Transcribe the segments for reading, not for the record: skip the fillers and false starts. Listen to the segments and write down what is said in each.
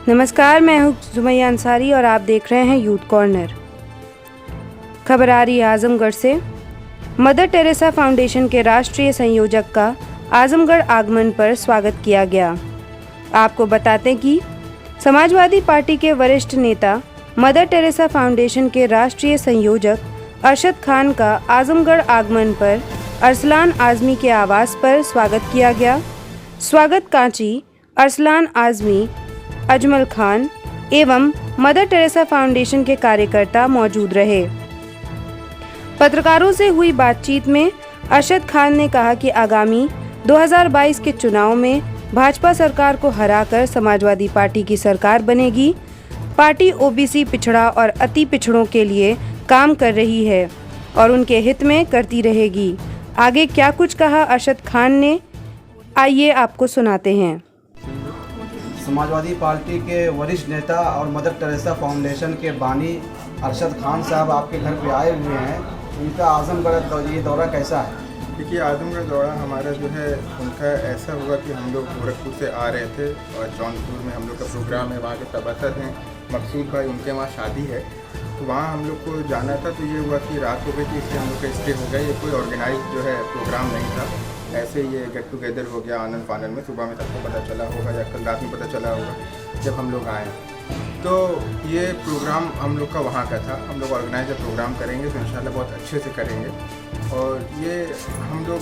नमस्कार, मैं हूँ जुमैया अंसारी और आप देख रहे हैं यूथ कॉर्नर। खबर आ रही है आजमगढ़ से। मदर टेरेसा फाउंडेशन के राष्ट्रीय संयोजक का आजमगढ़ आगमन पर स्वागत किया गया। आपको बताते कि समाजवादी पार्टी के वरिष्ठ नेता मदर टेरेसा फाउंडेशन के राष्ट्रीय संयोजक अरशद खान का आजमगढ़ आगमन पर अरसलान आज़मी के आवास पर स्वागत किया गया। स्वागत कांची अरसलान आज़मी, अजमल खान एवं मदर टेरेसा फाउंडेशन के कार्यकर्ता मौजूद रहे। पत्रकारों से हुई बातचीत में अरशद खान ने कहा कि आगामी 2022 के चुनाव में भाजपा सरकार को हराकर समाजवादी पार्टी की सरकार बनेगी। पार्टी ओबीसी, पिछड़ा और अति पिछड़ों के लिए काम कर रही है और उनके हित में करती रहेगी। आगे क्या कुछ कहा अरशद खान ने, आइए आपको सुनाते हैं। समाजवादी पार्टी के वरिष्ठ नेता और मदर टेरेसा फाउंडेशन के बानी अरशद खान साहब आपके घर पे आए हुए हैं। उनका आजमगढ़ ये दौरा कैसा है? देखिए, आजमगढ़ दौरा हमारा जो है उनका ऐसा हुआ कि हम लोग गोरखपुर से आ रहे थे और जौनपुर में हम लोग का प्रोग्राम है, वहाँ के सभासद हैं मकसूद भाई, उनके वहाँ शादी है, तो वहाँ हम लोग को जाना था। तो ये हुआ कि रात हो गई थी, इसलिए हम लोग का स्टे हो गया। ये कोई ऑर्गेनाइज जो है प्रोग्राम नहीं था, ऐसे ये गेट टुगेदर हो गया आनंद फानंद में। सुबह में सबको पता चला होगा या कल रात में पता चला होगा जब हम लोग आए। तो ये प्रोग्राम हम लोग का वहाँ का था। हम लोग ऑर्गेनाइज प्रोग्राम करेंगे तो इंशाल्लाह बहुत अच्छे से करेंगे। और ये हम लोग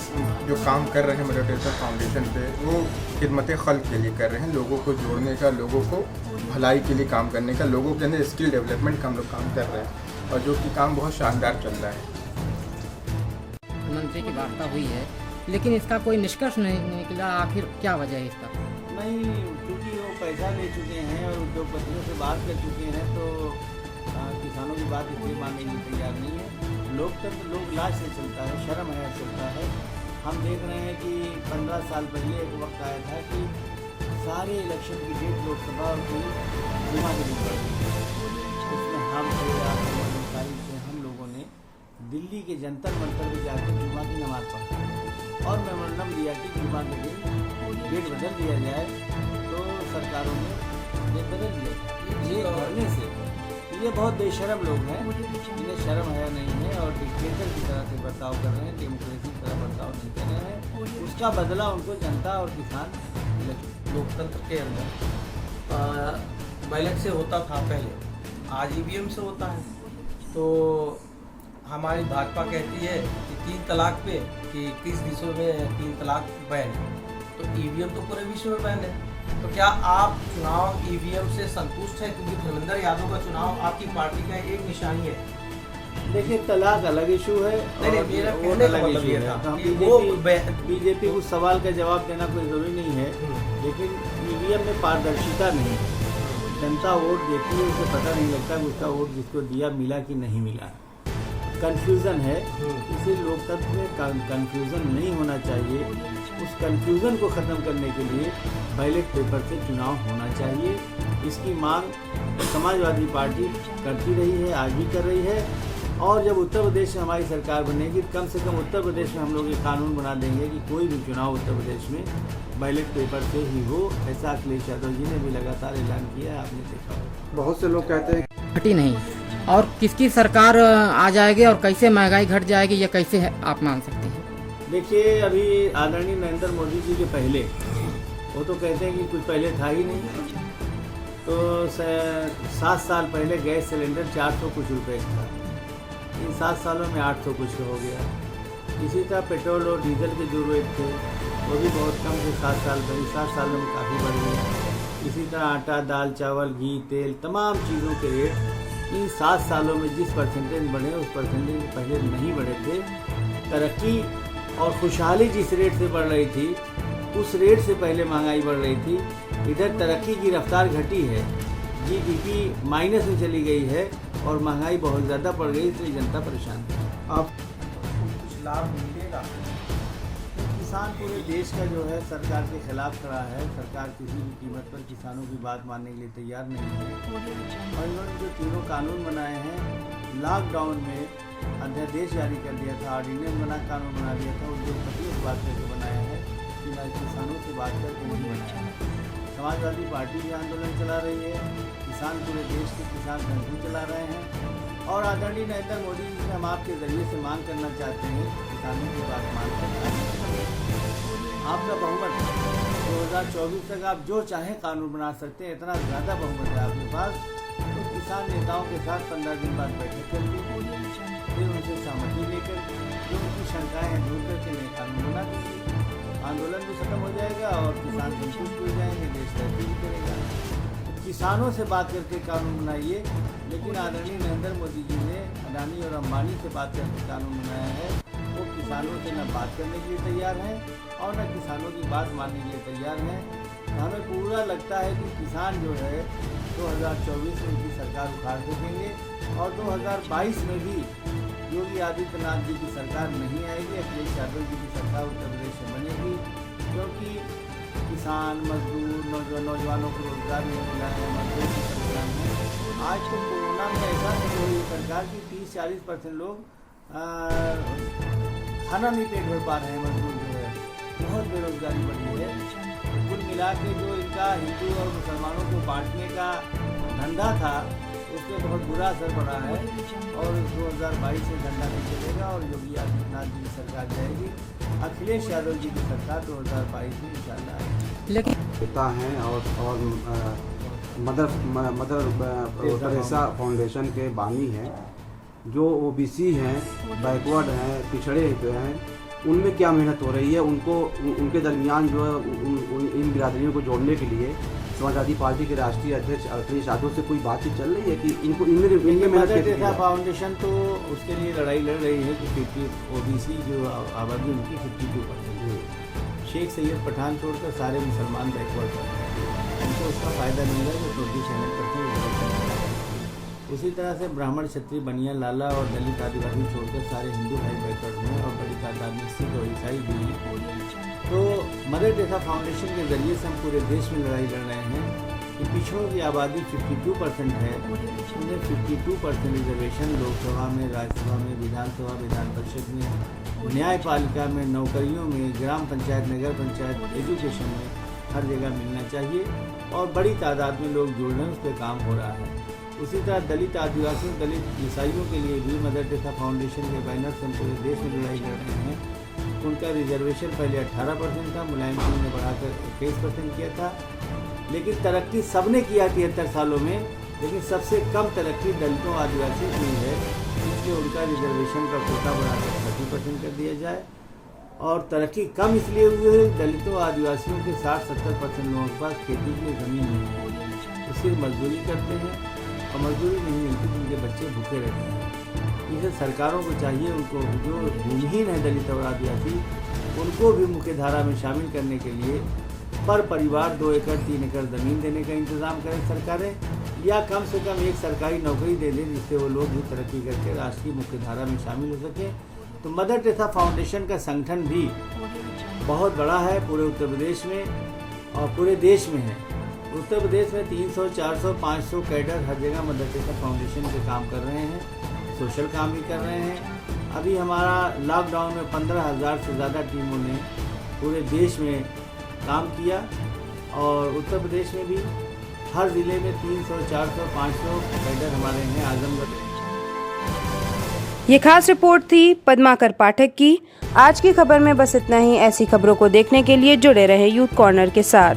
जो काम कर रहे हैं मदर टेरेसा फाउंडेशन पे, वो खिदमत खल्क के लिए कर रहे हैं, लोगों को जोड़ने का, लोगों को भलाई के लिए काम करने का, लोगों के अंदर स्किल डेवलपमेंट का हम लोग काम कर रहे हैं और जो कि काम बहुत शानदार चल रहा है। मंत्री की वार्ता हुई है लेकिन इसका कोई निष्कर्ष नहीं निकला, आखिर क्या वजह है इसका? नहीं, क्योंकि वो पैसा ले चुके हैं और उद्योगपतियों से बात कर चुके हैं, तो किसानों की बात इसलिए मानने के लिए तैयार नहीं है। लोकतंत्र लोक लाज से चलता है, शर्म है चलता है। हम देख रहे हैं कि 15 साल पहले एक वक्त आया था कि सारे इलेक्शन की डेट लोकसभा और जुमा के दिन पड़ी। उसमें हम लोगों ने दिल्ली के जंतर मंतर में जाकर जुमा की नमाज पढ़ी और मेमोरेंडम दिया कि जुमा के दिन डेट बदल दिया जाए। तो सरकारों ने डेट बदल दिया। ये करने से ये बहुत बेशरम लोग हैं, इन्हें शर्म है नहीं है और डिक्टेटर की तरह से बर्ताव कर रहे हैं, डेमोक्रेसी की तरह बर्ताव नहीं कर रहे हैं। उसका बदला उनको जनता और किसान। लोकतंत्र के अंदर बैलेट से होता था पहले, आज ईवीएम से होता है। तो हमारी भाजपा कहती है कि 3 तलाक पे कि 31 विश्व में 3 तलाक बैन है, तो ईवीएम तो पूरे विश्व में बैन है। तो क्या आप चुनाव ईवीएम से संतुष्ट है? क्योंकि धर्मेंद्र यादव का चुनाव आपकी पार्टी का एक निशानी है। देखिए, तलाक अलग इशू है। नहीं, मेरा कहने का मतलब ये था कि वो बीजेपी को सवाल का जवाब देना कोई ज़रूरी नहीं है, लेकिन ईवीएम में पारदर्शिता नहीं है। जनता वोट देती है, उसे पता नहीं लगता कि उसका वोट जिसको दिया मिला कि नहीं मिला। कंफ्यूजन है, इसे लोकतंत्र में कंफ्यूजन नहीं होना चाहिए। उस कंफ्यूजन को ख़त्म करने के लिए बैलेट पेपर से चुनाव होना चाहिए। इसकी मांग समाजवादी पार्टी करती रही है, आज भी कर रही है। और जब उत्तर प्रदेश में हमारी सरकार बनेगी, कम से कम उत्तर प्रदेश में हम लोग ये कानून बना देंगे कि कोई भी चुनाव उत्तर प्रदेश में बैलेट पेपर से ही हो। ऐसा अखिलेश यादव जी ने भी लगातार ऐलान किया है, आपने देखा। बहुत से लोग कहते हैं घटी नहीं और किसकी सरकार आ जाएगी और कैसे महंगाई घट जाएगी, ये कैसे है आप मान सकते हैं? देखिए, अभी आदरणीय नरेंद्र मोदी जी के पहले वो तो कहते हैं कि कुछ पहले था ही नहीं। तो 7 साल पहले गैस सिलेंडर 400 कुछ रुपए था, इन 7 सालों में 800 कुछ हो गया। इसी तरह पेट्रोल और डीजल के जो रेट थे वो भी बहुत कम थे 7 साल पहले, 7 सालों में काफ़ी बढ़ गया। इसी तरह आटा, दाल, चावल, घी, तेल, तमाम चीज़ों के रेट इन 7 सालों में जिस परसेंटेज बढ़े उस परसेंटेज पहले नहीं बढ़े थे। तरक्की और खुशहाली जिस रेट से बढ़ रही थी उस रेट से पहले महंगाई बढ़ रही थी। इधर तरक्की की रफ्तार घटी है, जीडीपी माइनस में चली गई है और महंगाई बहुत ज़्यादा बढ़ गई, इसलिए जनता परेशान है। आप कुछ लाभ मिलेगा? किसान पूरे देश का जो है सरकार के खिलाफ खड़ा है। सरकार किसी भी कीमत पर किसानों की बात मानने के लिए तैयार नहीं है। और इन्होंने जो तीनों कानून बनाए हैं, लॉकडाउन में अध्यादेश जारी कर दिया था, ऑर्डिनेंस कानून बना दिया था, उद्योगपतियों से बात करके बनाया है कि किसानों से बात करके नहीं बनाया है। समाजवादी पार्टी भी आंदोलन चला रही है, किसान पूरे देश के किसान संगठन चला रहे हैं और आदरणीय नरेंद्र मोदी जी से हम आपके ज़रिए से मांग करना चाहते हैं कि किसानों की बात मानकर आपका बहुमत 2024 तक आप जो चाहें कानून बना सकते हैं, इतना ज़्यादा बहुमत है आपके पास। तो किसान नेताओं के साथ 15 दिन बाद बैठक करके फिर उनसे सहमति लेकर जो उनकी शंकाएँ दूर करके नए कानून बना देंगे, आंदोलन भी खत्म हो जाएगा और किसान संतुष्ट हो जाएंगे, देश तरक्की भी करेगा। किसानों से बात करके कानून बनाइए, लेकिन आदरणीय नरेंद्र मोदी जी ने अडानी और अंबानी से बात करके कानून बनाया है। वो किसानों से न बात करने के लिए तैयार हैं और न किसानों की बात मानने के लिए तैयार हैं। हमें पूरा लगता है कि किसान जो है 2024 में उनकी सरकार उखाड़ देंगे और 2022 में भी योगी आदित्यनाथ जी की सरकार नहीं आएगी, अखिलेश यादव जी की सरकार उत्तर प्रदेश में बनेगी, क्योंकि किसान मजदूर नौजवानों को रोजगार नहीं मिला है, मजदूर की परेशान है। आज तो कोरोना में ऐसा हुई सरकार की 30-40% लोग खाना नहीं पेट भर पा रहे हैं, मजदूर जो है बहुत बेरोजगारी बढ़ी है। कुल मिला के जो इनका हिंदू और मुसलमानों को बांटने का धंधा था उस पर बहुत बुरा असर पड़ा है और 2022 से धंधा नहीं चलेगा और योगी आदित्यनाथ जी की सरकार जाएगी, अखिलेश यादव जी की सरकार 2022 में इंशाल्लाह आएगी। लेकिन नेता हैं और मदर टेरेसा फाउंडेशन के बानी हैं, जो ओबीसी हैं, बैकवर्ड हैं, पिछड़े हुए हैं, उनमें क्या मेहनत हो रही है, उनको उनके दरमियान जो है इन बिरादरियों को जोड़ने के लिए समाजवादी पार्टी के राष्ट्रीय अध्यक्ष अखिलेश यादव से कोई बातचीत चल रही है कि इनको इनमें मदर टेरेसा फाउंडेशन तो उसके लिए लड़ाई लड़ रही है कि 50 ओबीसी जो आबादी उनकी 52% है। शेख सैयद पठान छोड़कर सारे मुसलमान बैकवर्ड हैं, उनको उसका फ़ायदा मिल रहा है जो 24% उसी तरह से ब्राह्मण क्षत्रिय बनिया लाला और दलित आदिवासी छोड़कर सारे हिंदू भाई बैकवर्ड में और बड़ी तादाद में सिख और ईसाई भी हैं। तो मदर टेरेसा फाउंडेशन के ज़रिए से हम पूरे देश में लड़ाई लड़ रहे हैं कि पिछड़ों की आबादी 52% है, उन्हें 52% रिजर्वेशन लोकसभा में, राज्यसभा में, विधानसभा, विधान परिषद में, न्यायपालिका में, नौकरियों में, ग्राम पंचायत, नगर पंचायत, एजुकेशन में हर जगह मिलना चाहिए और बड़ी तादाद में लोग जुड़ रहे हैं, उस पर काम हो रहा है। उसी तरह दलित आदिवासियों, दलित ईसाइयों के लिए भी मदर टेरेसा फाउंडेशन के बैनर से हम पूरे देश में लड़ाई लड़ रहे हैं। उनका रिजर्वेशन पहले 18% था, मुलायम सिंह ने बढ़ाकर 21% किया था, लेकिन तरक्की सबने किया 73 सालों में, लेकिन सबसे कम तरक्की दलितों आदिवासियों की है, इसलिए उनका रिजर्वेशन का कोटा बढ़ाकर 30% कर दिया जाए। और तरक्की कम इसलिए हुई है, दलितों आदिवासियों के 60-70% लोगों के पास खेती के लिए ज़मीन नहीं है, तो सिर्फ मजदूरी करते हैं और मजदूरी नहीं मिलती तो उनके बच्चे भूखे रहते हैं। इसे सरकारों को चाहिए, उनको जो भूमिहीन है दलित और आदिवासी, उनको भी मुख्य धारा में शामिल करने के लिए पर परिवार 2 एकड़ 3 एकड़ ज़मीन देने का इंतज़ाम करें सरकारें, या कम से कम एक सरकारी नौकरी दे दें जिससे वो लोग भी तरक्की करके राष्ट्र की मुख्य धारा में शामिल हो सकें। तो मदर टेरेसा फाउंडेशन का संगठन भी बहुत बड़ा है, पूरे उत्तर प्रदेश में और पूरे देश में है। उत्तर प्रदेश में 300, 400, 500 कैडर हर जगह मदर टेरेसा फाउंडेशन के काम कर रहे हैं, सोशल काम भी कर रहे हैं। अभी हमारा लॉकडाउन में 15,000 से ज़्यादा टीमों ने पूरे देश में काम किया और उत्तर प्रदेश में भी हर ज़िले में 300, 400, 500 कैडर हमारे हैं। आजमगढ़ ये खास रिपोर्ट थी पद्माकर पाठक की। आज की खबर में बस इतना ही। ऐसी खबरों को देखने के लिए जुड़े रहे यूथ कॉर्नर के साथ।